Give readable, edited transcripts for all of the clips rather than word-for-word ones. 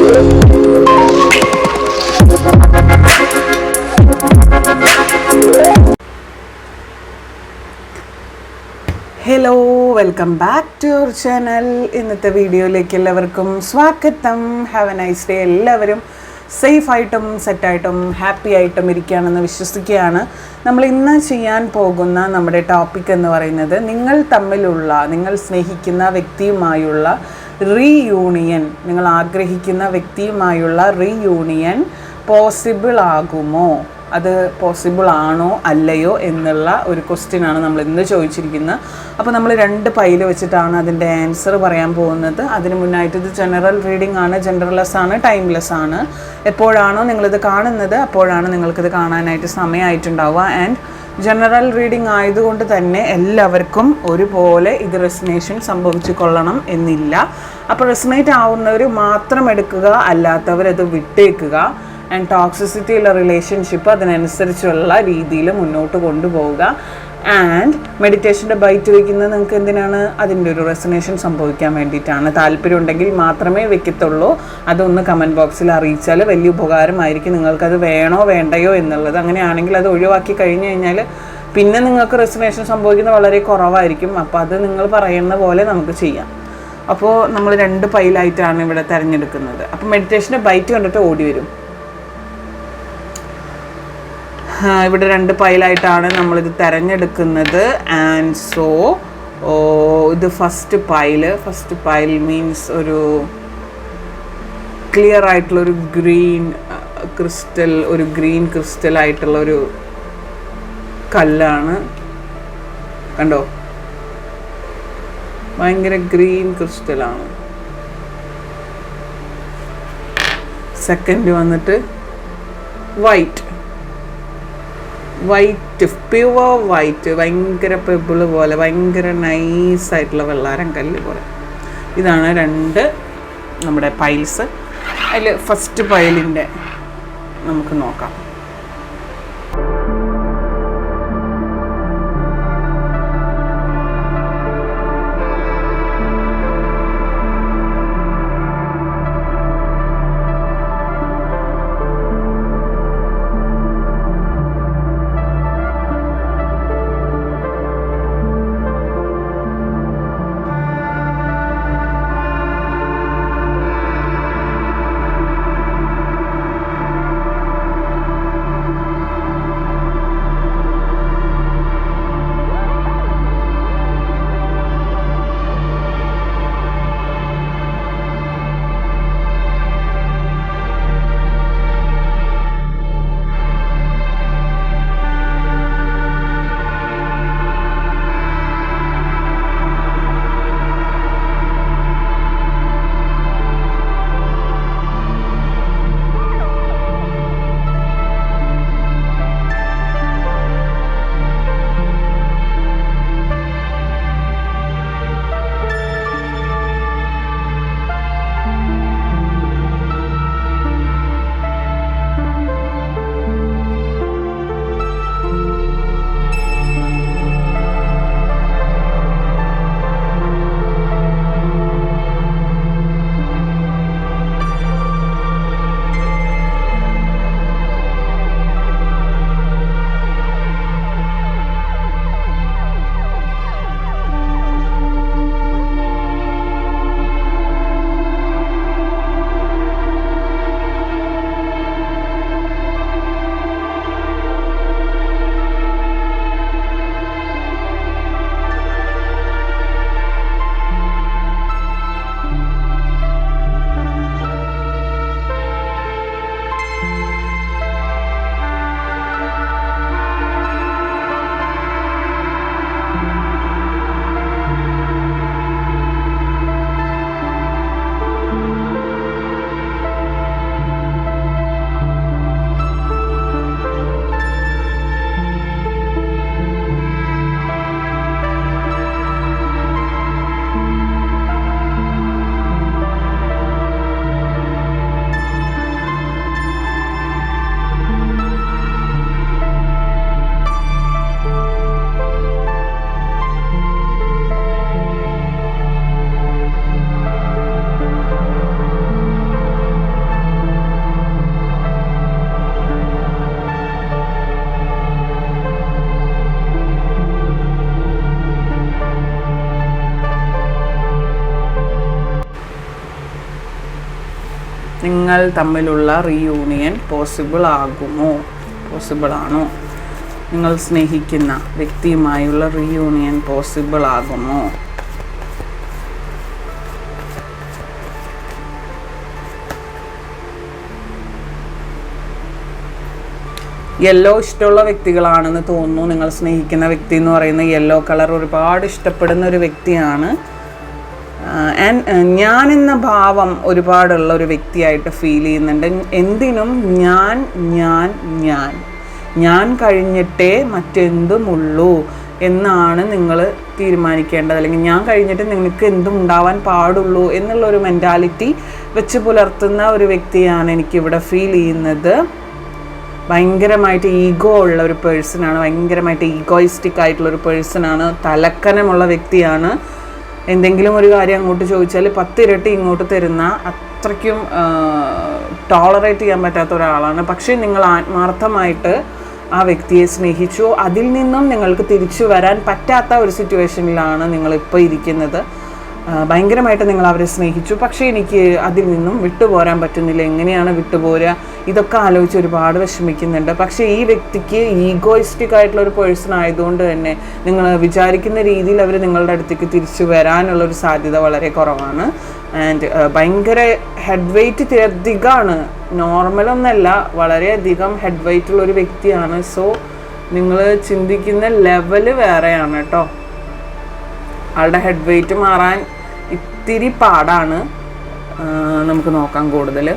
Hello, welcome back to our channel. ഇന്നത്തെ വീഡിയോയിലേക്ക് എല്ലാവർക്കും സ്വാഗതം. Have a nice day. എല്ലാവരും സേഫായിട്ടും സെറ്റായിട്ടും ഹാപ്പി ആയിട്ടും ഇരിക്കുകയാണെന്ന് വിശ്വസിക്കുകയാണ്. നമ്മൾ ഇന്ന് ചെയ്യാൻ പോകുന്ന നമ്മുടെ ടോപ്പിക് എന്ന് പറയുന്നത് നിങ്ങൾ സ്നേഹിക്കുന്ന വ്യക്തിയുമായുള്ള റീയൂണിയൻ, നിങ്ങൾ ആഗ്രഹിക്കുന്ന വ്യക്തിയുമായുള്ള റീയൂണിയൻ പോസിബിൾ ആകുമോ, അത് പോസിബിൾ ആണോ അല്ലയോ എന്നുള്ള ഒരു ക്വസ്റ്റ്യനാണ് നമ്മൾ ഇന്ന് ചോദിച്ചിരിക്കുന്നത്. അപ്പോൾ നമ്മൾ 2 പൈൽ വെച്ചിട്ടാണ് അതിൻ്റെ ആൻസർ പറയാൻ പോകുന്നത്. അതിന് മുന്നായിട്ട് ഇത് ജനറൽ റീഡിംഗ് ആണ്, ജനറൽലെസ് ആണ്, ടൈംലെസ് ആണ്. എപ്പോഴാണോ നിങ്ങളിത് കാണുന്നത് അപ്പോഴാണ് നിങ്ങൾക്കിത് കാണാനായിട്ട് സമയമായിട്ടുണ്ടാവുക. ആൻഡ് ജനറൽ റീഡിംഗ് ആയതുകൊണ്ട് തന്നെ എല്ലാവർക്കും ഒരുപോലെ ഇത് റെസൊനേഷൻ സംഭവിച്ചു കൊള്ളണം എന്നില്ല. അപ്പോൾ റെസൊനേറ്റ് ആവുന്നവർ മാത്രം എടുക്കുക, അല്ലാത്തവരത് വിട്ടേക്കുക. ആൻഡ് ടോക്സിസിറ്റിയുള്ള റിലേഷൻഷിപ്പ് അതിനനുസരിച്ചുള്ള രീതിയിൽ മുന്നോട്ട് കൊണ്ടുപോവുക. ആൻഡ് മെഡിറ്റേഷൻ്റെ ബൈറ്റ് വയ്ക്കുന്നത് നിങ്ങൾക്ക് എന്തിനാണ്? അതിൻ്റെ ഒരു റെസൊനേഷൻ സംഭവിക്കാൻ വേണ്ടിയിട്ടാണ്. താല്പര്യം ഉണ്ടെങ്കിൽ മാത്രമേ വെക്കത്തുള്ളൂ. അതൊന്ന് കമൻറ്റ് ബോക്സിൽ അറിയിച്ചാൽ വലിയ ഉപകാരമായിരിക്കും. നിങ്ങൾക്കത് വേണോ വേണ്ടയോ എന്നുള്ളത്. അങ്ങനെയാണെങ്കിൽ അത് ഒഴിവാക്കി കഴിഞ്ഞ് കഴിഞ്ഞാൽ പിന്നെ നിങ്ങൾക്ക് റെസൊനേഷൻ സംഭവിക്കുന്നത് വളരെ കുറവായിരിക്കും. അപ്പോൾ അത് നിങ്ങൾ പറയുന്ന പോലെ നമുക്ക് ചെയ്യാം. അപ്പോൾ നമ്മൾ 2 പൈലായിട്ടാണ് ഇവിടെ തിരഞ്ഞെടുക്കുന്നത്. അപ്പോൾ മെഡിറ്റേഷൻ്റെ ബൈറ്റ് കണ്ടിട്ട് ഓടി വരും. ഇവിടെ 2 പൈലായിട്ടാണ് നമ്മളിത് തിരഞ്ഞെടുക്കുന്നത്. ആൻഡ് സോ ഇത് ഫസ്റ്റ് പൈൽ മീൻസ് ഒരു ക്ലിയർ ആയിട്ടുള്ളൊരു ഗ്രീൻ ക്രിസ്റ്റൽ ആയിട്ടുള്ളൊരു കല്ലാണ്. കണ്ടോ, ഭയങ്കര ഗ്രീൻ ക്രിസ്റ്റലാണ്. സെക്കൻഡ് വന്നിട്ട് വൈറ്റ്, പ്യുവർ വൈറ്റ്, ഭയങ്കര പെബിള് പോലെ, ഭയങ്കര നൈസായിട്ടുള്ള വെള്ളാരം കല്ല് പോലെ. ഇതാണ് 2 നമ്മുടെ പൈൽസ്. അതിൽ ഫസ്റ്റ് പൈലിൻ്റെ നമുക്ക് നോക്കാം. നിങ്ങൾ തമ്മിലുള്ള റീയൂണിയൻ പോസിബിൾ ആണോ? നിങ്ങൾ സ്നേഹിക്കുന്ന വ്യക്തിയുമായുള്ള റീയൂണിയൻ പോസിബിൾ ആകുമോ? യെല്ലോ ഇഷ്ടമുള്ള വ്യക്തികളാണെന്ന് തോന്നുന്നു. നിങ്ങൾ സ്നേഹിക്കുന്ന വ്യക്തി എന്ന് പറയുന്നത് യെല്ലോ കളർ ഒരുപാട് ഇഷ്ടപ്പെടുന്ന ഒരു വ്യക്തിയാണ്. ഞാനെന്ന ഭാവം ഒരുപാടുള്ള ഒരു വ്യക്തിയായിട്ട് ഫീൽ ചെയ്യുന്നുണ്ട്. എന്തിനും ഞാൻ കഴിഞ്ഞിട്ടേ മറ്റെന്തുമുള്ളൂ എന്നാണ് നിങ്ങൾ തീരുമാനിക്കേണ്ടത്. അല്ലെങ്കിൽ ഞാൻ കഴിഞ്ഞിട്ട് നിങ്ങൾക്ക് എന്തും ഉണ്ടാവാൻ പാടുള്ളൂ എന്നുള്ളൊരു മെൻറ്റാലിറ്റി വെച്ച് പുലർത്തുന്ന ഒരു വ്യക്തിയാണ് എനിക്കിവിടെ ഫീൽ ചെയ്യുന്നത്. ഭയങ്കരമായിട്ട് ഈഗോ ഉള്ള ഒരു പേഴ്സണാണ്, ഭയങ്കരമായിട്ട് ഈഗോയിസ്റ്റിക് ആയിട്ടുള്ളൊരു പേഴ്സണാണ്, തലക്കനമുള്ള വ്യക്തിയാണ്. എന്തെങ്കിലും ഒരു കാര്യം അങ്ങോട്ട് ചോദിച്ചാൽ 10 ഇരട്ടി ഇങ്ങോട്ട് തരുന്ന അത്രയ്ക്കും ടോളറേറ്റ് ചെയ്യാൻ പറ്റാത്ത ഒരാളാണ്. പക്ഷേ നിങ്ങൾ ആത്മാർത്ഥമായിട്ട് ആ വ്യക്തിയെ സ്നേഹിച്ചു, അതിൽ നിന്നും നിങ്ങൾക്ക് തിരിച്ചു വരാൻ പറ്റാത്ത ഒരു സിറ്റുവേഷനിലാണ് നിങ്ങളിപ്പോൾ ഇരിക്കുന്നത്. ഭയങ്കരമായിട്ട് നിങ്ങൾ അവരെ സ്നേഹിച്ചു, പക്ഷേ എനിക്ക് അതിൽ നിന്നും വിട്ടുപോരാൻ പറ്റുന്നില്ല. എങ്ങനെയാണ് വിട്ടുപോരുക? ഇതൊക്കെ ആലോചിച്ച് ഒരുപാട് വിഷമിക്കുന്നുണ്ട്. പക്ഷേ ഈ വ്യക്തിക്ക് ഈഗോയിസ്റ്റിക് ആയിട്ടുള്ള ഒരു പേഴ്സൺ ആയതുകൊണ്ട് തന്നെ നിങ്ങൾ വിചാരിക്കുന്ന രീതിയിൽ അവർ നിങ്ങളുടെ അടുത്തേക്ക് തിരിച്ചു വരാനുള്ളൊരു സാധ്യത വളരെ കുറവാണ്. ആൻഡ് ഭയങ്കര ഹെഡ് വെയ്റ്റ് അധികമാണ്, നോർമലൊന്നല്ല, വളരെയധികം ഹെഡ് വെയ്റ്റ് ഉള്ളൊരു വ്യക്തിയാണ്. സോ നിങ്ങൾ ചിന്തിക്കുന്ന ലെവല് വേറെയാണ് കേട്ടോ. ആളുടെ ഹെഡ് വെയ്റ്റ് മാറാൻ ഇത്തിരി പാടാണ്. നമുക്ക് നോക്കാം കൂടുതൽ.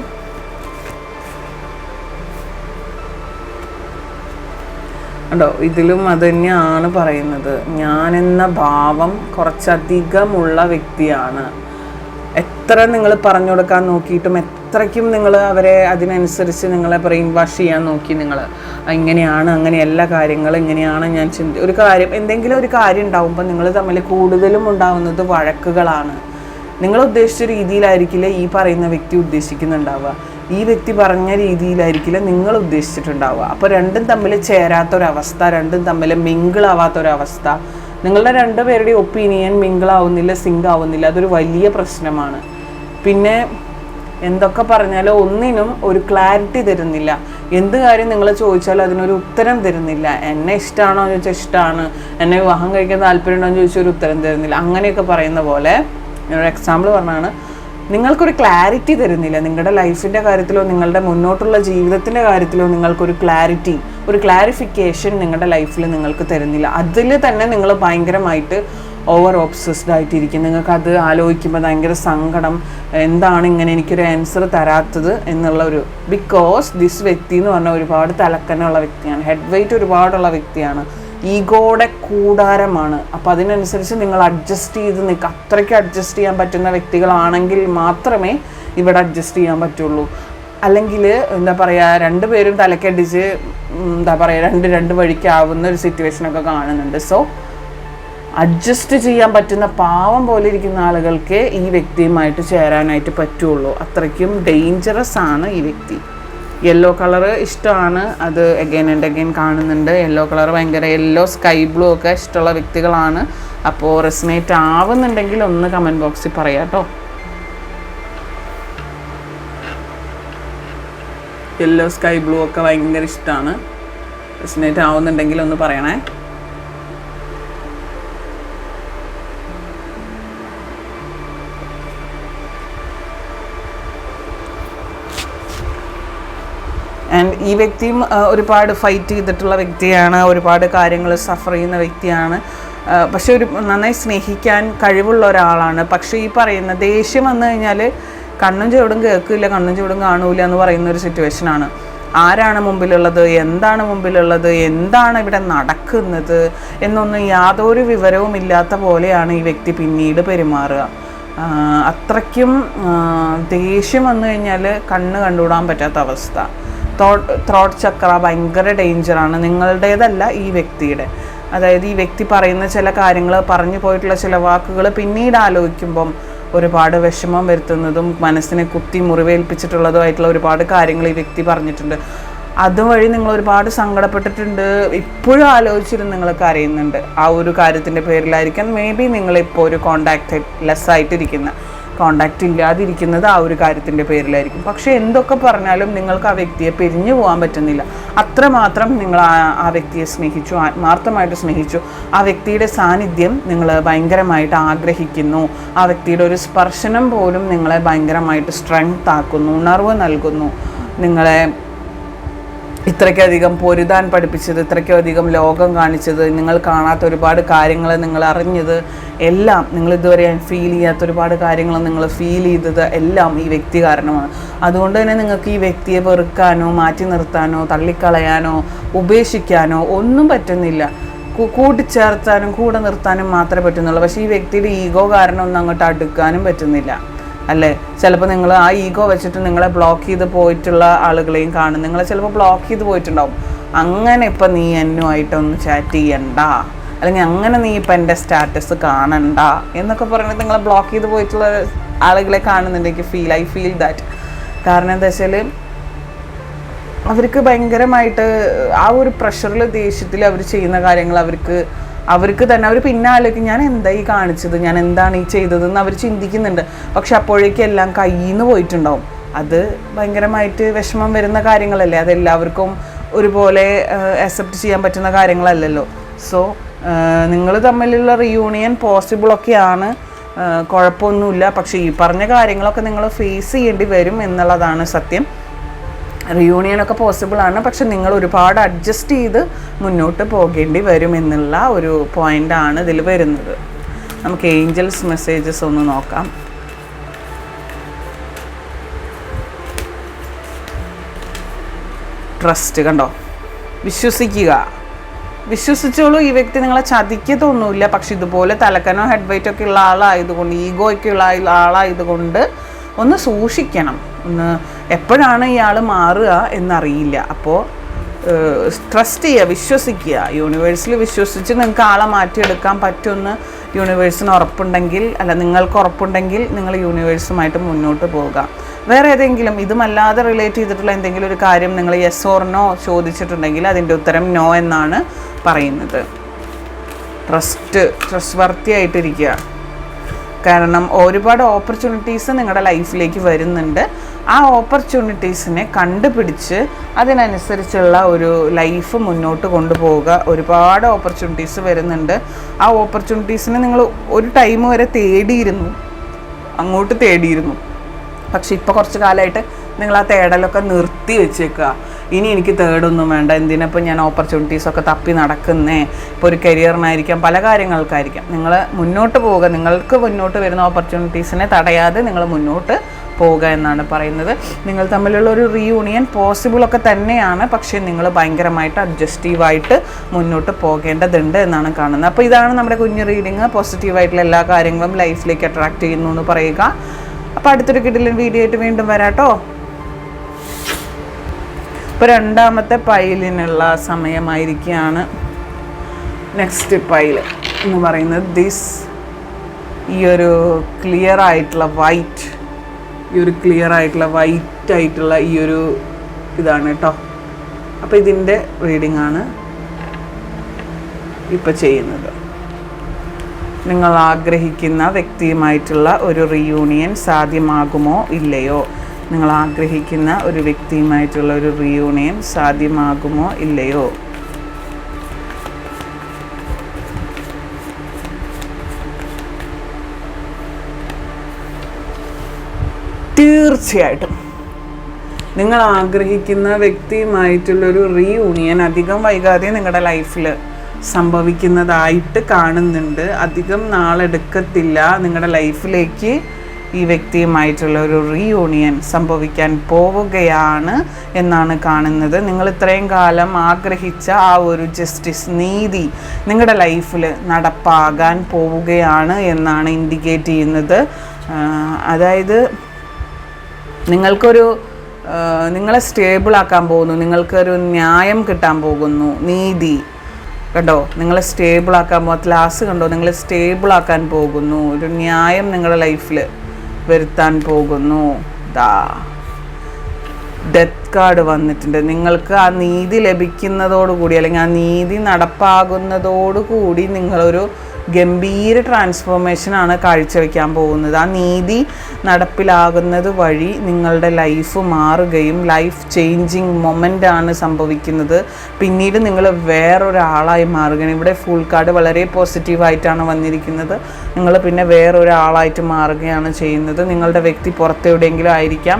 ഉണ്ടോ, ഇതിലും അത് തന്നെയാണ് പറയുന്നത്. ഞാനെന്ന ഭാവം കുറച്ചധികമുള്ള വ്യക്തിയാണ്. എത്ര നിങ്ങൾ പറഞ്ഞു കൊടുക്കാൻ നോക്കിയിട്ടും എത്രയ്ക്കും നിങ്ങൾ അവരെ അതിനനുസരിച്ച് നിങ്ങളെ ബ്രെയിൻ വാഷ് ചെയ്യാൻ നോക്കി. നിങ്ങൾ ഇങ്ങനെയാണ്, അങ്ങനെയല്ല കാര്യങ്ങൾ, ഇങ്ങനെയാണ് ഞാൻ ഒരു കാര്യം, എന്തെങ്കിലും ഒരു കാര്യം ഉണ്ടാകുമ്പോൾ നിങ്ങൾ തമ്മിൽ കൂടുതലും ഉണ്ടാകുന്നത് വഴക്കുകളാണ്. നിങ്ങൾ ഉദ്ദേശിച്ച രീതിയിലായിരിക്കില്ല ഈ പറയുന്ന വ്യക്തി ഉദ്ദേശിക്കുന്നുണ്ടാവുക, ഈ വ്യക്തി പറഞ്ഞ രീതിയിലായിരിക്കില്ല നിങ്ങൾ ഉദ്ദേശിച്ചിട്ടുണ്ടാവുക. അപ്പോൾ രണ്ടും തമ്മിൽ ചേരാത്തൊരവസ്ഥ, രണ്ടും തമ്മിൽ മിങ്കിളാവാത്തൊരവസ്ഥ, നിങ്ങളുടെ രണ്ടുപേരുടെ ഒപ്പീനിയൻ മിങ്കിളാവുന്നില്ല, സിങ്ക് ആവുന്നില്ല. അതൊരു വലിയ പ്രശ്നമാണ്. പിന്നെ എന്തൊക്കെ പറഞ്ഞാലും ഒന്നിനും ഒരു ക്ലാരിറ്റി തരുന്നില്ല. എന്ത് കാര്യം നിങ്ങൾ ചോദിച്ചാലും അതിനൊരു ഉത്തരം തരുന്നില്ല. എന്നെ ഇഷ്ടമാണോ എന്ന് ചോദിച്ചാൽ ഇഷ്ടമാണ്, എന്നെ വിവാഹം കഴിക്കാൻ താല്പര്യമുണ്ടോ എന്ന് ചോദിച്ചാൽ ഒരു ഉത്തരം തരുന്നില്ല. അങ്ങനെയൊക്കെ പറയുന്ന പോലെ ഞാനൊരു എക്സാമ്പിൾ പറഞ്ഞാണ്, നിങ്ങൾക്കൊരു ക്ലാരിറ്റി തരുന്നില്ല. നിങ്ങളുടെ ലൈഫിൻ്റെ കാര്യത്തിലോ നിങ്ങളുടെ മുന്നോട്ടുള്ള ജീവിതത്തിൻ്റെ കാര്യത്തിലോ നിങ്ങൾക്കൊരു ക്ലാരിറ്റി, ഒരു ക്ലാരിഫിക്കേഷൻ നിങ്ങളുടെ ലൈഫിൽ നിങ്ങൾക്ക് തരുന്നില്ല. അതിൽ തന്നെ നിങ്ങൾ ഭയങ്കരമായിട്ട് ഓവർ ഓബ്സസ്ഡ് ആയിട്ടിരിക്കും. നിങ്ങൾക്കത് ആലോചിക്കുമ്പോൾ ഭയങ്കര സങ്കടം, എന്താണ് ഇങ്ങനെ എനിക്കൊരു ആൻസർ തരാത്തത് എന്നുള്ള ഒരു, ബിക്കോസ് ദിസ് വ്യക്തി എന്ന് പറഞ്ഞാൽ ഒരുപാട് തലക്കനുള്ള വ്യക്തിയാണ്, ഹെഡ് വെയ്റ്റ് ഒരുപാടുള്ള വ്യക്തിയാണ്, ഈഗോയുടെ കൂടാരമാണ്. അപ്പോൾ അതിനനുസരിച്ച് നിങ്ങൾ അഡ്ജസ്റ്റ് ചെയ്ത് നിൽക്കുക. അത്രയ്ക്ക് അഡ്ജസ്റ്റ് ചെയ്യാൻ പറ്റുന്ന വ്യക്തികളാണെങ്കിൽ മാത്രമേ ഇവിടെ അഡ്ജസ്റ്റ് ചെയ്യാൻ പറ്റുള്ളൂ. അല്ലെങ്കിൽ എന്താ പറയുക, രണ്ടുപേരും തലക്കടിച്ച് എന്താ പറയുക രണ്ട് വഴിക്കാവുന്ന ഒരു സിറ്റുവേഷനൊക്കെ കാണുന്നുണ്ട്. സോ അഡ്ജസ്റ്റ് ചെയ്യാൻ പറ്റുന്ന പാവം പോലെ ഇരിക്കുന്ന ആളുകൾക്ക് ഈ വ്യക്തിയുമായിട്ട് ചേരാനായിട്ട് പറ്റുള്ളൂ. അത്രയ്ക്കും ഡേഞ്ചറസ് ആണ് ഈ വ്യക്തി. യെല്ലോ കളറ് ഇഷ്ടമാണ്, അത് അഗൈൻ ആൻഡ് അഗൈൻ കാണുന്നുണ്ട്. യെല്ലോ കളർ ഭയങ്കര, യെല്ലോ സ്കൈ ബ്ലൂ ഒക്കെ ഇഷ്ടമുള്ള വ്യക്തികളാണ്. അപ്പോൾ റെസനേറ്റ് ആവുന്നുണ്ടെങ്കിൽ ഒന്ന് കമൻറ്റ് ബോക്സിൽ പറയാം കേട്ടോ. യെല്ലോ സ്കൈ ബ്ലൂ ഒക്കെ ഭയങ്കര ഇഷ്ടമാണ്. റെസനേറ്റ് ആവുന്നുണ്ടെങ്കിൽ ഒന്ന് പറയണേ. ആൻഡ് ഈ വ്യക്തിയും ഒരുപാട് ഫൈറ്റ് ചെയ്തിട്ടുള്ള വ്യക്തിയാണ്, ഒരുപാട് കാര്യങ്ങൾ സഫർ ചെയ്യുന്ന വ്യക്തിയാണ്. പക്ഷെ ഒരു നന്നായി സ്നേഹിക്കാൻ കഴിവുള്ള ഒരാളാണ്. പക്ഷേ ഈ പറയുന്ന ദേഷ്യം വന്നു കഴിഞ്ഞാൽ കണ്ണും ചുവടും കേൾക്കില്ല, കണ്ണും ചുവടും കാണൂല എന്ന് പറയുന്ന ഒരു സിറ്റുവേഷനാണ്. ആരാണ് മുമ്പിലുള്ളത്, എന്താണ് മുമ്പിലുള്ളത്, എന്താണ് ഇവിടെ നടക്കുന്നത് എന്നൊന്നും യാതൊരു വിവരവും ഇല്ലാത്ത പോലെയാണ് ഈ വ്യക്തി പിന്നീട് പെരുമാറുക. അത്രയ്ക്കും ദേഷ്യം വന്നു കഴിഞ്ഞാൽ കണ്ണ് കണ്ടുവിടാൻ പറ്റാത്ത അവസ്ഥ. ത്രോട്ട് ചക്ര ഭയങ്കര ഡേഞ്ചറാണ്, നിങ്ങളുടേതല്ല ഈ വ്യക്തിയുടെ. അതായത് ഈ വ്യക്തി പറയുന്ന ചില കാര്യങ്ങൾ, പറഞ്ഞു പോയിട്ടുള്ള ചില വാക്കുകൾ പിന്നീട് ആലോചിക്കുമ്പം ഒരുപാട് വിഷമം വരുത്തുന്നതും മനസ്സിനെ കുത്തി മുറിവേൽപ്പിച്ചിട്ടുള്ളതുമായിട്ടുള്ള ഒരുപാട് കാര്യങ്ങൾ ഈ വ്യക്തി പറഞ്ഞിട്ടുണ്ട്. അതുവഴി നിങ്ങൾ ഒരുപാട് സങ്കടപ്പെട്ടിട്ടുണ്ട്. ഇപ്പോഴും ആലോചിച്ചിരുന്ന് നിങ്ങൾ കരയുന്നുണ്ട്. ആ ഒരു കാര്യത്തിൻ്റെ പേരിലായിരിക്കാം മേ ബി നിങ്ങളിപ്പോൾ ഒരു കോണ്ടാക്റ്റ് ലെസ് ആയിട്ടിരിക്കുന്ന. കോണ്ടാക്റ്റ് ഇല്ലാതിരിക്കുന്നത് ആ ഒരു കാര്യത്തിൻ്റെ പേരിലായിരിക്കും. പക്ഷേ എന്തൊക്കെ പറഞ്ഞാലും നിങ്ങൾക്ക് ആ വ്യക്തിയെ പിരിഞ്ഞു പോകാൻ പറ്റുന്നില്ല. അത്രമാത്രം നിങ്ങൾ ആ വ്യക്തിയെ സ്നേഹിച്ചു, ആത്മാർത്ഥമായിട്ട് സ്നേഹിച്ചു. ആ വ്യക്തിയുടെ സാന്നിധ്യം നിങ്ങൾ ഭയങ്കരമായിട്ട് ആഗ്രഹിക്കുന്നു. ആ വ്യക്തിയുടെ ഒരു സ്പർശനം പോലും നിങ്ങളെ ഭയങ്കരമായിട്ട് സ്ട്രെങ്ത് ആക്കുന്നു, ഉണർവ് നൽകുന്നു. നിങ്ങളെ ഇത്രയ്ക്കധികം പൊരുതാൻ പഠിപ്പിച്ചത്, ഇത്രയ്ക്കധികം ലോകം കാണിച്ചത്, നിങ്ങൾ കാണാത്ത ഒരുപാട് കാര്യങ്ങൾ നിങ്ങൾ അറിഞ്ഞത് എല്ലാം, നിങ്ങൾ ഇതുവരെ ഫീൽ ചെയ്യാത്ത ഒരുപാട് കാര്യങ്ങൾ നിങ്ങൾ ഫീൽ ചെയ്തത് എല്ലാം ഈ വ്യക്തി കാരണമാണ്. അതുകൊണ്ട് തന്നെ നിങ്ങൾക്ക് ഈ വ്യക്തിയെ വെറുക്കാനോ മാറ്റി നിർത്താനോ തള്ളിക്കളയാനോ ഉപേക്ഷിക്കാനോ ഒന്നും പറ്റുന്നില്ല. കൂട്ടിച്ചേർത്താനും കൂടെ നിർത്താനും മാത്രമേ പറ്റുന്നുള്ളൂ. പക്ഷേ ഈ വ്യക്തിയുടെ ഈഗോ കാരണം ഒന്നും അങ്ങോട്ട് അടുക്കാനും പറ്റുന്നില്ല അല്ലേ? ചിലപ്പോൾ നിങ്ങൾ ആ ഈഗോ വെച്ചിട്ട് നിങ്ങളെ ബ്ലോക്ക് ചെയ്ത് പോയിട്ടുള്ള ആളുകളെയും കാണും. നിങ്ങളെ ചിലപ്പോൾ ബ്ലോക്ക് ചെയ്ത് പോയിട്ടുണ്ടാവും. അങ്ങനെ ഇപ്പം നീ എന്നുമായിട്ടൊന്ന് ചാറ്റ് ചെയ്യണ്ട, അല്ലെങ്കിൽ അങ്ങനെ നീ ഇപ്പം എൻ്റെ സ്റ്റാറ്റസ് കാണണ്ട എന്നൊക്കെ പറഞ്ഞിട്ട് നിങ്ങളെ ബ്ലോക്ക് ചെയ്ത് പോയിട്ടുള്ള ആളുകളെ കാണുന്നുണ്ടെങ്കിൽ ഐ ഫീൽ ദാറ്റ്. കാരണം എന്താ വെച്ചാൽ അവർക്ക് ഭയങ്കരമായിട്ട് ആ ഒരു പ്രഷറിൽ ദേഷ്യത്തിൽ അവർ ചെയ്യുന്ന കാര്യങ്ങൾ അവർക്ക് തന്നെ അവർ പിന്നാലേക്ക് ഞാൻ എന്താ ഈ കാണിച്ചത്, ഞാൻ എന്താണ് ഈ ചെയ്തതെന്ന് അവർ ചിന്തിക്കുന്നുണ്ട്. പക്ഷെ അപ്പോഴേക്കും എല്ലാം കയ്യിൽ നിന്ന് പോയിട്ടുണ്ടാവും. അത് ഭയങ്കരമായിട്ട് വിഷമം വരുന്ന കാര്യങ്ങളല്ലേ, അതെല്ലാവർക്കും ഒരുപോലെ അക്സെപ്റ്റ് ചെയ്യാൻ പറ്റുന്ന കാര്യങ്ങളല്ലല്ലോ. സോ നിങ്ങൾ തമ്മിലുള്ള റിയൂണിയൻ പോസിബിളൊക്കെയാണ്, കുഴപ്പമൊന്നുമില്ല. പക്ഷേ ഈ പറഞ്ഞ കാര്യങ്ങളൊക്കെ നിങ്ങൾ ഫേസ് ചെയ്യേണ്ടി വരും എന്നുള്ളതാണ് സത്യം. റിയൂണിയനൊക്കെ പോസിബിളാണ്, പക്ഷെ നിങ്ങൾ ഒരുപാട് അഡ്ജസ്റ്റ് ചെയ്ത് മുന്നോട്ട് പോകേണ്ടി വരും എന്നുള്ള ഒരു പോയിൻ്റാണ് ഇതിൽ വരുന്നത്. നമുക്ക് ഏഞ്ചൽസ് മെസ്സേജസ് ഒന്ന് നോക്കാം. ട്രസ്റ്റ് കണ്ടോ, വിശ്വസിച്ചോളൂ. ഈ വ്യക്തി നിങ്ങളെ ചതിക്കത്തൊന്നുമില്ല. പക്ഷെ ഇതുപോലെ തലക്കനോ ഹെഡ് വെയിറ്റ് ഒക്കെ ഉള്ള ആളായതുകൊണ്ട്, ഈഗോ ഒക്കെ ഉള്ള ആളായതുകൊണ്ട് ഒന്ന് സൂക്ഷിക്കണം. എപ്പോഴാണ് ഇയാൾ മാറുക എന്നറിയില്ല. അപ്പോൾ ട്രസ്റ്റ് ചെയ്യുക, വിശ്വസിക്കുക. യൂണിവേഴ്സിൽ വിശ്വസിച്ച് നിങ്ങൾക്ക് ആളെ മാറ്റിയെടുക്കാൻ പറ്റുമെന്ന് യൂണിവേഴ്സിന് ഉറപ്പുണ്ടെങ്കിൽ, നിങ്ങൾക്ക് ഉറപ്പുണ്ടെങ്കിൽ നിങ്ങൾ യൂണിവേഴ്സുമായിട്ട് മുന്നോട്ട് പോവുക. വേറെ ഏതെങ്കിലും ഇതുമല്ലാതെ റിലേറ്റ് ചെയ്തിട്ടുള്ള എന്തെങ്കിലും ഒരു കാര്യം നിങ്ങൾ യെസ് ഓർ നോ ചോദിച്ചിട്ടുണ്ടെങ്കിൽ അതിൻ്റെ ഉത്തരം നോ എന്നാണ് പറയുന്നത്. ട്രസ്റ്റ് വർത്തി ആയിട്ടിരിക്കുക. കാരണം ഒരുപാട് ഓപ്പർച്യൂണിറ്റീസ് നിങ്ങളുടെ ലൈഫിലേക്ക് വരുന്നുണ്ട്. ആ ഓപ്പർച്യൂണിറ്റീസിനെ കണ്ടുപിടിച്ച് അതിനനുസരിച്ചുള്ള ഒരു ലൈഫ് മുന്നോട്ട് കൊണ്ടുപോവുക. ഒരുപാട് ഓപ്പർച്യൂണിറ്റീസ് വരുന്നുണ്ട്. ആ ഓപ്പർച്യൂണിറ്റീസിനെ നിങ്ങൾ ഒരു ടൈം വരെ അങ്ങോട്ട് തേടിയിരുന്നു. പക്ഷെ ഇപ്പോൾ കുറച്ച് കാലമായിട്ട് നിങ്ങൾ ആ തേടലൊക്കെ നിർത്തി വെച്ചേക്കുക. ഇനി എനിക്ക് തേടൊന്നും വേണ്ട, എന്തിനപ്പോൾ ഞാൻ ഓപ്പർച്യൂണിറ്റീസൊക്കെ തപ്പി നടക്കുന്നേ. ഇപ്പോൾ ഒരു കരിയറിനായിരിക്കാം, പല കാര്യങ്ങൾക്കായിരിക്കാം. നിങ്ങൾ മുന്നോട്ട് പോവുക. നിങ്ങൾക്ക് മുന്നോട്ട് വരുന്ന ഓപ്പർച്യൂണിറ്റീസിനെ തടയാതെ നിങ്ങൾ മുന്നോട്ട് പോവുക എന്നാണ് പറയുന്നത്. നിങ്ങൾ തമ്മിലുള്ള ഒരു റീയൂണിയൻ പോസിബിളൊക്കെ തന്നെയാണ്, പക്ഷേ നിങ്ങൾ ഭയങ്കരമായിട്ട് അഡ്ജസ്റ്റീവായിട്ട് മുന്നോട്ട് പോകേണ്ടതുണ്ട് എന്നാണ് കാണുന്നത്. അപ്പോൾ ഇതാണ് നമ്മുടെ കുഞ്ഞു റീഡിങ്. പോസിറ്റീവായിട്ടുള്ള എല്ലാ കാര്യങ്ങളും ലൈഫിലേക്ക് അട്രാക്റ്റ് ചെയ്യുന്നു എന്ന് പറയുക. അപ്പോൾ അടുത്തൊരു കിടിലൻ വീഡിയോ ആയിട്ട് വീണ്ടും വരാട്ടോ. ഇപ്പോൾ രണ്ടാമത്തെ പൈലിനുള്ള സമയമായിരിക്കുകയാണ്. നെക്സ്റ്റ് പൈൽ എന്ന് പറയുന്നത് ഈ ഒരു ക്ലിയർ ആയിട്ടുള്ള വൈറ്റ് ആയിട്ടുള്ള ഈ ഒരു ഇതാണ് കേട്ടോ. അപ്പോൾ ഇതിൻ്റെ റീഡിംഗ് ആണ് ഇപ്പോൾ ചെയ്യുന്നത്. നിങ്ങൾ ആഗ്രഹിക്കുന്ന വ്യക്തിയുമായിട്ടുള്ള ഒരു റീയൂണിയൻ സാധ്യമാകുമോ ഇല്ലയോ? നിങ്ങൾ ആഗ്രഹിക്കുന്ന ഒരു വ്യക്തിയുമായിട്ടുള്ള ഒരു റീയൂണിയൻ സാധ്യമാകുമോ ഇല്ലയോ? തീർച്ചയായിട്ടും നിങ്ങൾ ആഗ്രഹിക്കുന്ന വ്യക്തിയുമായിട്ടുള്ളൊരു റീയൂണിയൻ അധികം വൈകാതെ നിങ്ങളുടെ ലൈഫിൽ സംഭവിക്കുന്നതായിട്ട് കാണുന്നുണ്ട്. അധികം നാളെടുക്കത്തില്ല. നിങ്ങളുടെ ലൈഫിലേക്ക് ഈ വ്യക്തിയുമായിട്ടുള്ള ഒരു റീയൂണിയൻ സംഭവിക്കാൻ പോവുകയാണ് എന്നാണ് കാണുന്നത്. നിങ്ങൾ ഇത്രയും കാലം ആഗ്രഹിച്ച ആ ഒരു ജസ്റ്റിസ്, നീതി നിങ്ങളുടെ ലൈഫിൽ നടപ്പാകാൻ പോവുകയാണ് എന്നാണ് ഇൻഡിക്കേറ്റ് ചെയ്യുന്നത്. അതായത് നിങ്ങളെ സ്റ്റേബിളാക്കാൻ പോകുന്നു, നിങ്ങൾക്കൊരു ന്യായം കിട്ടാൻ പോകുന്നു, നീതി കണ്ടോ, നിങ്ങളെ സ്റ്റേബിളാക്കാൻ ക്ലാസ് കണ്ടോ, നിങ്ങളെ സ്റ്റേബിളാക്കാൻ പോകുന്നു, ഒരു ന്യായം നിങ്ങളുടെ ലൈഫിൽ വരുത്താൻ പോകുന്നു. ഡെത്ത് കാർഡ് വന്നിട്ടുണ്ട്. നിങ്ങൾക്ക് ആ നീതി ലഭിക്കുന്നതോടുകൂടി, അല്ലെങ്കിൽ ആ നീതി നടപ്പാകുന്നതോടുകൂടി നിങ്ങളൊരു ഗംഭീര ട്രാൻസ്ഫോർമേഷനാണ് കാഴ്ചവെക്കാൻ പോകുന്നത്. ആ നീതി നടപ്പിലാകുന്നത് വഴി നിങ്ങളുടെ ലൈഫ് മാറുകയും ലൈഫ് ചേഞ്ചിങ് മൊമെൻ്റാണ് സംഭവിക്കുന്നത്. പിന്നീട് നിങ്ങൾ വേറൊരാളായി മാറുകയാണ്. ഇവിടെ ഫുൾ കാർഡ് വളരെ പോസിറ്റീവായിട്ടാണ് വന്നിരിക്കുന്നത്. നിങ്ങൾ പിന്നെ വേറൊരാളായിട്ട് മാറുകയാണ് ചെയ്യുന്നത്. നിങ്ങളുടെ വ്യക്തി പുറത്തെവിടെയെങ്കിലും ആയിരിക്കാം,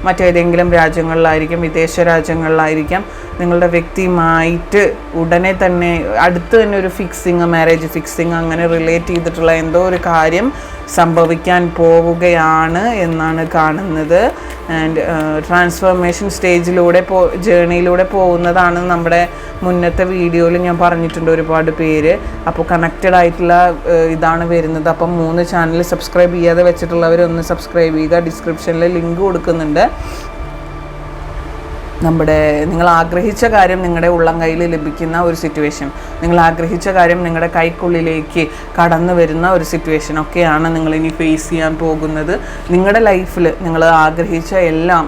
മറ്റേതെങ്കിലും രാജ്യങ്ങളിലായിരിക്കും, വിദേശ രാജ്യങ്ങളിലായിരിക്കാം. നിങ്ങളുടെ വ്യക്തിയുമായിട്ട് ഉടനെ തന്നെ അടുത്ത് തന്നെ ഒരു ഫിക്സിങ്, മാരേജ് ഫിക്സിങ്, അങ്ങനെ റിലേറ്റ് ചെയ്തിട്ടുള്ള എന്തോ ഒരു കാര്യം സംഭവിക്കാൻ പോവുകയാണ് എന്നാണ് കാണുന്നത്. ആൻഡ് ട്രാൻസ്ഫോർമേഷൻ സ്റ്റേജിലൂടെ ജേണിയിലൂടെ പോകുന്നതാണ് നമ്മുടെ മുന്നത്തെ വീഡിയോയിൽ ഞാൻ പറഞ്ഞിട്ടുണ്ട് ഒരുപാട് പേര്. അപ്പോൾ കണക്റ്റഡ് ആയിട്ടുള്ള ഇതാണ് വരുന്നത്. അപ്പം 3 ചാനൽ സബ്സ്ക്രൈബ് ചെയ്യാതെ വെച്ചിട്ടുള്ളവരൊന്ന് സബ്സ്ക്രൈബ് ചെയ്യുക. ഡിസ്ക്രിപ്ഷനിൽ ലിങ്ക് കൊടുക്കുന്നുണ്ട്. നിങ്ങൾ ആഗ്രഹിച്ച കാര്യം നിങ്ങളുടെ ഉള്ളം കയ്യിൽ ലഭിക്കുന്ന ഒരു സിറ്റുവേഷൻ, നിങ്ങൾ ആഗ്രഹിച്ച കാര്യം നിങ്ങളുടെ കൈക്കുള്ളിലേക്ക് കടന്നു വരുന്ന ഒരു സിറ്റുവേഷൻ ഒക്കെയാണ് നിങ്ങളിനി ഫേസ് ചെയ്യാൻ പോകുന്നത്. നിങ്ങളുടെ ലൈഫിൽ നിങ്ങൾ ആഗ്രഹിച്ച എല്ലാം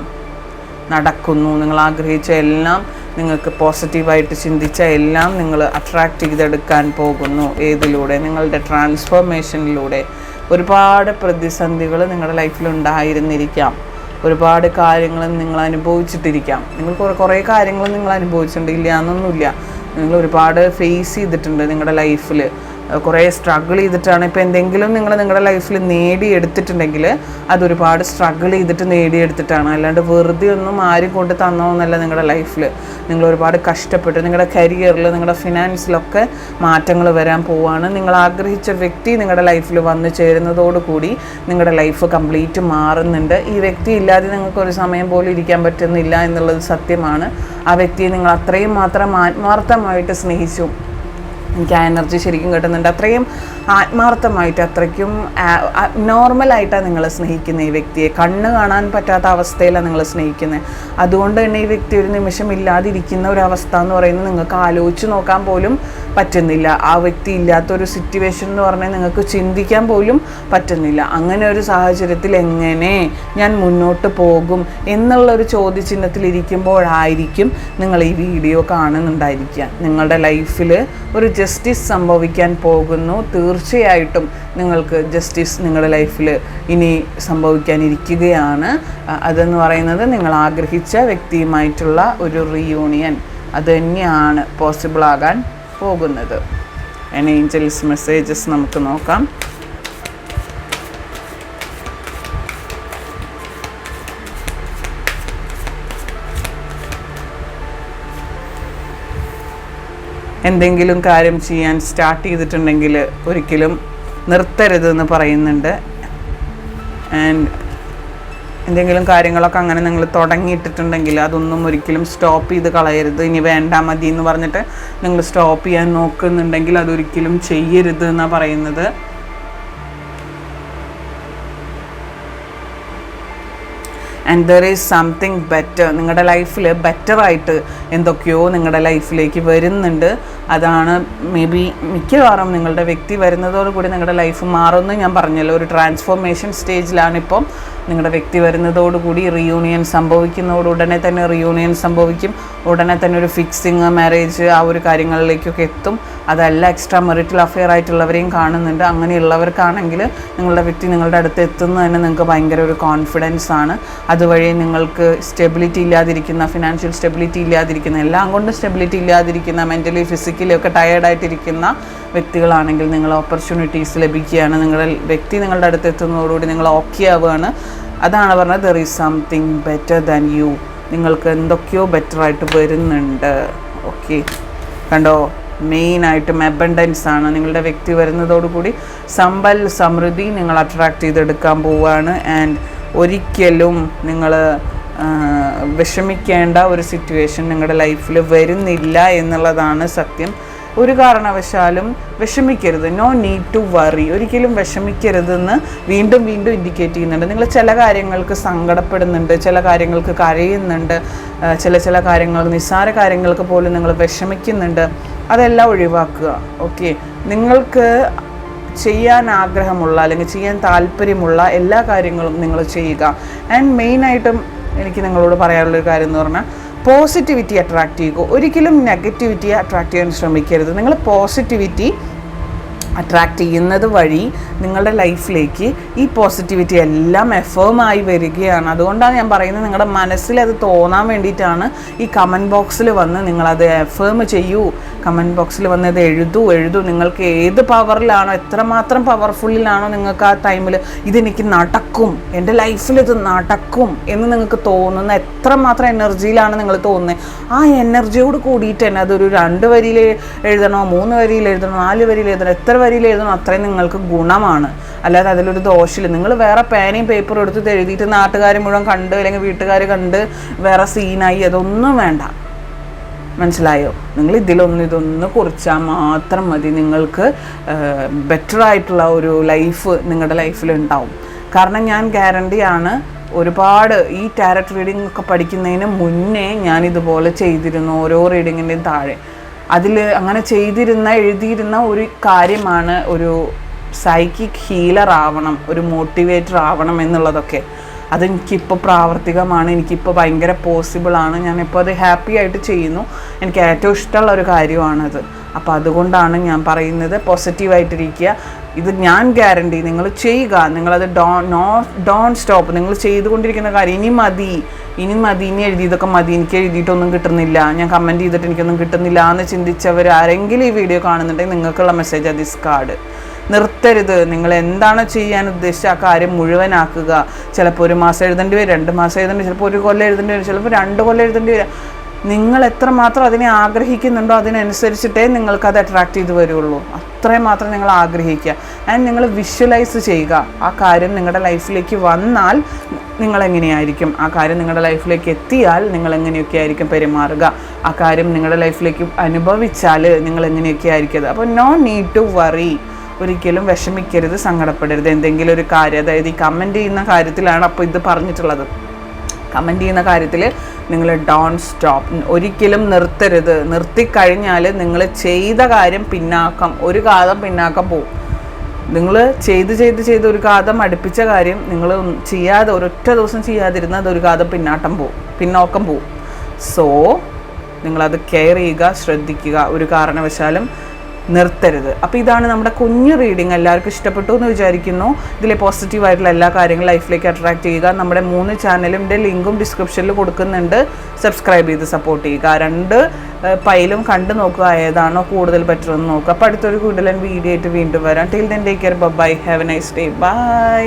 നടക്കുന്നു. നിങ്ങൾ ആഗ്രഹിച്ച എല്ലാം, നിങ്ങൾക്ക് പോസിറ്റീവായിട്ട് ചിന്തിച്ച എല്ലാം നിങ്ങൾ അട്രാക്റ്റ് ചെയ്തെടുക്കാൻ പോകുന്നു. ഏതിലൂടെ? നിങ്ങളുടെ ട്രാൻസ്ഫോർമേഷനിലൂടെ. ഒരുപാട് പ്രതിസന്ധികൾ നിങ്ങളുടെ ലൈഫിൽ ഉണ്ടായിരുന്നിരിക്കാം. ഒരുപാട് കാര്യങ്ങൾ നിങ്ങൾ അനുഭവിച്ചിട്ടിരിക്കാം. നിങ്ങൾ കുറേ കാര്യങ്ങൾ നിങ്ങൾ അനുഭവിച്ചിട്ടുണ്ട്, ഇല്ല എന്നൊന്നുമില്ല. നിങ്ങൾ ഒരുപാട് ഫേസ് ചെയ്തിട്ടുണ്ട് നിങ്ങളുടെ ലൈഫിൽ. കുറേ സ്ട്രഗിൾ ചെയ്തിട്ടാണ് ഇപ്പോൾ എന്തെങ്കിലും നിങ്ങളുടെ ലൈഫിൽ നേടിയെടുത്തിട്ടുണ്ടെങ്കിൽ അതൊരുപാട് സ്ട്രഗിൾ ചെയ്തിട്ട് നേടിയെടുത്തിട്ടാണ്. അല്ലാണ്ട് വെറുതെ ഒന്നും ആരും കൊണ്ട് തന്നോന്നല്ല. നിങ്ങളുടെ ലൈഫിൽ നിങ്ങൾ ഒരുപാട് കഷ്ടപ്പെട്ട് നിങ്ങളുടെ കരിയറിൽ, നിങ്ങളുടെ ഫിനാൻസിലൊക്കെ മാറ്റങ്ങൾ വരാൻ പോവുകയാണ്. നിങ്ങൾ ആഗ്രഹിച്ച വ്യക്തി നിങ്ങളുടെ ലൈഫിൽ വന്നു ചേരുന്നതോടുകൂടി നിങ്ങളുടെ ലൈഫ് കംപ്ലീറ്റ് മാറുന്നുണ്ട്. ഈ വ്യക്തി ഇല്ലാതെ നിങ്ങൾക്കൊരു സമയം പോലും ഇരിക്കാൻ പറ്റുന്നില്ല എന്നുള്ളത് സത്യമാണ്. ആ വ്യക്തിയെ നിങ്ങൾ അത്രയും മാത്രം ആത്മാർത്ഥമായിട്ട് സ്നേഹിച്ചു. എനിക്ക് ആ എനർജി ശരിക്കും കിട്ടുന്നുണ്ട്. അത്രയും ആത്മാർത്ഥമായിട്ട്, അത്രയ്ക്കും നോർമലായിട്ടാണ് നിങ്ങൾ സ്നേഹിക്കുന്നത് ഈ വ്യക്തിയെ. കണ്ണ് കാണാൻ പറ്റാത്ത അവസ്ഥയിലാണ് നിങ്ങൾ സ്നേഹിക്കുന്നത്. അതുകൊണ്ട് തന്നെ ഈ വ്യക്തി ഒരു നിമിഷം ഇല്ലാതിരിക്കുന്ന ഒരവസ്ഥ എന്ന് പറയുന്നത് നിങ്ങൾക്ക് ആലോചിച്ച് നോക്കാൻ പോലും പറ്റുന്നില്ല. ആ വ്യക്തി ഇല്ലാത്തൊരു സിറ്റുവേഷൻ എന്ന് പറഞ്ഞാൽ നിങ്ങൾക്ക് ചിന്തിക്കാൻ പോലും പറ്റുന്നില്ല. അങ്ങനെ ഒരു സാഹചര്യത്തിൽ എങ്ങനെ ഞാൻ മുന്നോട്ട് പോകും എന്നുള്ളൊരു ചോദ്യചിഹ്നത്തിലിരിക്കുമ്പോഴായിരിക്കും നിങ്ങൾ ഈ വീഡിയോ കാണുന്നുണ്ടായിരിക്കുക. നിങ്ങളുടെ ലൈഫിൽ ഒരു ജസ്റ്റിസ് സംഭവിക്കാൻ പോകുന്നു. തീർച്ചയായിട്ടും നിങ്ങൾക്ക് ജസ്റ്റിസ് നിങ്ങളുടെ ലൈഫിൽ ഇനി സംഭവിക്കാനിരിക്കുകയാണ്. അതെന്ന് പറയുന്നത് നിങ്ങൾ ആഗ്രഹിച്ച വ്യക്തിയുമായിട്ടുള്ള ഒരു റീയൂണിയൻ, അത് തന്നെയാണ് പോസിബിൾ ആകാൻ പോകുന്നത്. ഏഞ്ചൽസ് മെസ്സേജസ് നമുക്ക് നോക്കാം. എന്തെങ്കിലും കാര്യം ചെയ്യാൻ സ്റ്റാർട്ട് ചെയ്തിട്ടുണ്ടെങ്കിൽ ഒരിക്കലും നിർത്തരുതെന്ന് പറയുന്നുണ്ട്. ആൻഡ് എന്തെങ്കിലും കാര്യങ്ങളൊക്കെ അങ്ങനെ നിങ്ങൾ തുടങ്ങിയിട്ടിട്ടുണ്ടെങ്കിൽ അതൊന്നും ഒരിക്കലും സ്റ്റോപ്പ് ചെയ്ത് കളയരുത്. ഇനി വേണ്ട മതി എന്ന് പറഞ്ഞിട്ട് നിങ്ങൾ സ്റ്റോപ്പ് ചെയ്യാൻ നോക്കുന്നുണ്ടെങ്കിൽ അതൊരിക്കലും ചെയ്യരുത് എന്നാണ് പറയുന്നത്. And there is something better. നിങ്ങളുടെ ലൈഫിൽ ബെറ്ററായിട്ട് എന്തൊക്കെയോ നിങ്ങളുടെ ലൈഫിലേക്ക് വരുന്നുണ്ട്. അതാണ് മിക്കവാറും നിങ്ങളുടെ വ്യക്തി വരുന്നതോടുകൂടി നിങ്ങളുടെ ലൈഫ് മാറുമെന്ന് ഞാൻ പറഞ്ഞല്ലോ. ഒരു ട്രാൻസ്ഫോർമേഷൻ സ്റ്റേജിലാണിപ്പം. നിങ്ങളുടെ വ്യക്തി വരുന്നതോടുകൂടി റീയൂണിയൻ സംഭവിക്കുന്നതോടുടനെ തന്നെ റീയൂണിയൻ സംഭവിക്കും. ഉടനെ തന്നെ ഒരു ഫിക്സിങ്, മാരേജ്, ആ ഒരു കാര്യങ്ങളിലേക്കൊക്കെ എത്തും. അതല്ല എക്സ്ട്രാ മെറിറ്റൽ അഫെയർ ആയിട്ടുള്ളവരെയും കാണുന്നുണ്ട്. അങ്ങനെയുള്ളവർക്കാണെങ്കിൽ നിങ്ങളുടെ വ്യക്തി നിങ്ങളുടെ അടുത്ത് എത്തുന്നത് തന്നെ നിങ്ങൾക്ക് ഭയങ്കര ഒരു കോൺഫിഡൻസ് ആണ്. അതുവഴി നിങ്ങൾക്ക് സ്റ്റെബിലിറ്റി ഇല്ലാതിരിക്കുന്ന, ഫിനാൻഷ്യൽ സ്റ്റെബിലിറ്റി ഇല്ലാതിരിക്കുന്ന, എല്ലാം കൊണ്ടും സ്റ്റെബിലിറ്റി ഇല്ലാതിരിക്കുന്ന, മെൻ്റലി ഫിസിക്കലി ഒക്കെ ടയേർഡായിട്ടിരിക്കുന്ന വ്യക്തികളാണെങ്കിൽ നിങ്ങൾ ഓപ്പർച്യൂണിറ്റീസ് ലഭിക്കുകയാണ്. നിങ്ങളുടെ വ്യക്തി നിങ്ങളുടെ അടുത്ത് എത്തുന്നതോടുകൂടി നിങ്ങൾ ഓക്കെ ആവുകയാണ്. അതാണ് പറഞ്ഞത്, there is something better than you. നിങ്ങൾക്ക് എന്തൊക്കെയോ ബെറ്ററായിട്ട് വരുന്നുണ്ട്. ഓക്കെ, കണ്ടോ? മെയിനായിട്ടും അബണ്ടൻസ് ആണ്. നിങ്ങളുടെ വ്യക്തി വരുന്നതോടുകൂടി സമ്പൽ സമൃദ്ധി നിങ്ങൾ അട്രാക്റ്റ് ചെയ്തെടുക്കാൻ പോവുകയാണ്. ആൻഡ് ഒരിക്കലും നിങ്ങൾ വിഷമിക്കേണ്ട ഒരു സിറ്റുവേഷൻ നിങ്ങളുടെ ലൈഫിൽ വരുന്നില്ല എന്നുള്ളതാണ് സത്യം. ഒരു കാരണവശാലും വിഷമിക്കരുത്. No need to worry. ഒരിക്കലും വിഷമിക്കരുതെന്ന് വീണ്ടും വീണ്ടും ഇൻഡിക്കേറ്റ് ചെയ്യുന്നുണ്ട്. നിങ്ങൾ ചില കാര്യങ്ങൾക്ക് സങ്കടപ്പെടുന്നുണ്ട്, ചില കാര്യങ്ങൾക്ക് കരയുന്നുണ്ട്, ചില കാര്യങ്ങൾ, നിസ്സാര കാര്യങ്ങൾക്ക് പോലും നിങ്ങൾ വിഷമിക്കുന്നുണ്ട്. അതെല്ലാം ഒഴിവാക്കുക. ഓക്കെ, നിങ്ങൾക്ക് ചെയ്യാൻ ആഗ്രഹമുള്ള അല്ലെങ്കിൽ ചെയ്യാൻ താല്പര്യമുള്ള എല്ലാ കാര്യങ്ങളും നിങ്ങൾ ചെയ്യുക. ആൻഡ് മെയിനായിട്ടും എനിക്ക് നിങ്ങളോട് പറയാനുള്ളൊരു കാര്യം എന്ന് പറഞ്ഞാൽ പോസിറ്റിവിറ്റി അട്രാക്റ്റ് ചെയ്യുക. ഒരിക്കലും നെഗറ്റിവിറ്റിയെ അട്രാക്റ്റ് ചെയ്യാൻ ശ്രമിക്കരുത്. നിങ്ങൾ പോസിറ്റിവിറ്റി അട്രാക്റ്റ് ചെയ്യുന്നത് വഴി നിങ്ങളുടെ ലൈഫിലേക്ക് ഈ പോസിറ്റിവിറ്റി എല്ലാം എഫേമായി വരികയാണ്. അതുകൊണ്ടാണ് ഞാൻ പറയുന്നത്, നിങ്ങളുടെ മനസ്സിൽ അത് തോന്നാൻ വേണ്ടിയിട്ടാണ് ഈ കമൻറ്റ് ബോക്സിൽ വന്ന് നിങ്ങളത് എഫേം ചെയ്യൂ, കമൻറ്റ് ബോക്സിൽ വന്ന് അത് എഴുതൂ. നിങ്ങൾക്ക് ഏത് പവറിലാണോ, എത്രമാത്രം പവർഫുള്ളിലാണോ നിങ്ങൾക്ക് ആ ടൈമിൽ ഇതെനിക്ക് നടക്കും, എൻ്റെ ലൈഫിൽ ഇത് നടക്കും എന്ന് നിങ്ങൾക്ക് തോന്നുന്ന എത്രമാത്രം എനർജിയിലാണ് നിങ്ങൾ തോന്നുന്നത്, ആ എനർജിയോട് കൂടിയിട്ട് തന്നെ അതൊരു 2 വരിയിൽ എഴുതണോ, 3 വരിയിൽ എഴുതണോ, 4 വരിയിൽ എഴുതണോ, എത്ര വരിയിൽ എഴുതണം അത്രയും നിങ്ങൾക്ക് ഗുണമാണ്. അല്ലാതെ അതിലൊരു ദോഷമില്ല. നിങ്ങൾ വേറെ പേനയും പേപ്പറും എടുത്ത് എഴുതിയിട്ട് നാട്ടുകാർ മുഴുവൻ കണ്ട് അല്ലെങ്കിൽ വീട്ടുകാർ കണ്ട് വേറെ സീനായി, അതൊന്നും വേണ്ട. മനസ്സിലായോ? നിങ്ങൾ ഇതൊന്ന് കുറിച്ചാൽ മാത്രം മതി, നിങ്ങൾക്ക് ബെറ്ററായിട്ടുള്ള ഒരു ലൈഫ് നിങ്ങളുടെ ലൈഫിലുണ്ടാവും. കാരണം ഞാൻ ഗ്യാരണ്ടിയാണ്, ഒരുപാട് ഈ ടാരറ്റ് റീഡിംഗ് ഒക്കെ പഠിക്കുന്നതിന് മുന്നേ ഞാൻ ഇതുപോലെ ചെയ്തിരുന്നു. ഓരോ റീഡിങ്ങിൻ്റെയും താഴെ അതിൽ അങ്ങനെ എഴുതിയിരുന്ന ഒരു കാര്യമാണ് ഒരു സൈക്കിക് ഹീലർ ആവണം, ഒരു മോട്ടിവേറ്റർ ആവണം എന്നുള്ളതൊക്കെ. അതെനിക്കിപ്പോൾ പ്രാവർത്തികമാണ്, എനിക്കിപ്പോൾ ഭയങ്കര പോസിബിളാണ്. ഞാനിപ്പോൾ അത് ഹാപ്പി ആയിട്ട് ചെയ്യുന്നു. എനിക്ക് ഏറ്റവും ഇഷ്ടമുള്ള ഒരു കാര്യമാണത്. അപ്പോൾ അതുകൊണ്ടാണ് ഞാൻ പറയുന്നത്, പോസിറ്റീവായിട്ടിരിക്കുക. ഇത് ഞാൻ ഗ്യാരണ്ടി, നിങ്ങൾ ചെയ്യുക. നിങ്ങളത് ഡോണ്ട് സ്റ്റോപ്പ്. നിങ്ങൾ ചെയ്തുകൊണ്ടിരിക്കുന്ന കാര്യം ഇനി മതി, ഇനി എഴുതിയതൊക്കെ മതി, എനിക്ക് എഴുതിയിട്ടൊന്നും കിട്ടുന്നില്ല, ഞാൻ കമൻറ്റ് ചെയ്തിട്ട് എനിക്കൊന്നും കിട്ടുന്നില്ല എന്ന് ചിന്തിച്ചവർ ആരെങ്കിലും ഈ വീഡിയോ കാണുന്നുണ്ടെങ്കിൽ നിങ്ങൾക്കുള്ള മെസ്സേജ് ദിസ് കാർഡ്. നിർത്തരുത്. നിങ്ങൾ എന്താണ് ചെയ്യാൻ ഉദ്ദേശിച്ച ആ കാര്യം മുഴുവനാക്കുക. ചിലപ്പോൾ 1 മാസം എഴുതേണ്ടി വരും, 2 മാസം എഴുതേണ്ടി, ചിലപ്പോൾ 1 കൊല്ലം എഴുതേണ്ടി വരും, ചിലപ്പോൾ 2 കൊല്ലം എഴുതേണ്ടി വരും. നിങ്ങൾ എത്രമാത്രം അതിനെ ആഗ്രഹിക്കുന്നുണ്ടോ അതിനനുസരിച്ചിട്ടേ നിങ്ങൾക്കത് അട്രാക്റ്റ് ചെയ്ത് വരുള്ളൂ. അത്രയും മാത്രം നിങ്ങൾ ആഗ്രഹിക്കുക. ആൻഡ് നിങ്ങൾ വിഷ്വലൈസ് ചെയ്യുക. ആ കാര്യം നിങ്ങളുടെ ലൈഫിലേക്ക് വന്നാൽ നിങ്ങളെങ്ങനെയായിരിക്കും, ആ കാര്യം നിങ്ങളുടെ ലൈഫിലേക്ക് എത്തിയാൽ നിങ്ങളെങ്ങനെയൊക്കെ ആയിരിക്കും പെരുമാറുക, ആ കാര്യം നിങ്ങളുടെ ലൈഫിലേക്ക് അനുഭവിച്ചാൽ നിങ്ങളെങ്ങനെയൊക്കെ ആയിരിക്കും. അപ്പോൾ നോ നീഡ് ടു വറി. ഒരിക്കലും വിഷമിക്കരുത്, സങ്കടപ്പെടരുത്. എന്തെങ്കിലും ഒരു കാര്യം, അതായത് ഈ കമൻറ്റ് ചെയ്യുന്ന കാര്യത്തിലാണ് അപ്പോൾ ഇത് പറഞ്ഞിട്ടുള്ളത്. കമൻറ്റ് ചെയ്യുന്ന കാര്യത്തിൽ നിങ്ങൾ ഡോണ്ട് സ്റ്റോപ്പ്. ഒരിക്കലും നിർത്തരുത്. നിർത്തിക്കഴിഞ്ഞാൽ നിങ്ങൾ ചെയ്ത കാര്യം ഒരു കാലം പിന്നാക്കം പോവും. നിങ്ങൾ ചെയ്ത് ഒരു കാലം അടുപ്പിച്ച കാര്യം നിങ്ങൾ ചെയ്യാതെ ഒരൊറ്റ ദിവസം ചെയ്യാതിരുന്നാൽ അതൊരു കാലം പിന്നോക്കം പോവും. സോ നിങ്ങളത് കെയർ ചെയ്യുക, ശ്രദ്ധിക്കുക, ഒരു കാരണവശാലും നിർത്തരുത്. അപ്പോൾ ഇതാണ് നമ്മുടെ കുഞ്ഞു റീഡിങ്. എല്ലാവർക്കും ഇഷ്ടപ്പെട്ടു എന്ന് വിചാരിക്കുന്നു. ഇതിലെ പോസിറ്റീവായിട്ടുള്ള എല്ലാ കാര്യങ്ങളും ലൈഫിലേക്ക് അട്രാക്റ്റ് ചെയ്യുക. നമ്മുടെ 3 ചാനലിൻ്റെ ലിങ്കും ഡിസ്ക്രിപ്ഷനിൽ കൊടുക്കുന്നുണ്ട്. സബ്സ്ക്രൈബ് ചെയ്ത് സപ്പോർട്ട് ചെയ്യുക. 2 ഫയലും കണ്ടു നോക്കുക, ഏതാണോ കൂടുതൽ പറ്റുമെന്ന് നോക്കുക. അപ്പോൾ അടുത്തൊരു കൂടുതൽ വീഡിയോ ആയിട്ട് വീണ്ടും വരാം. Till then take care, bye, have a nice day, by.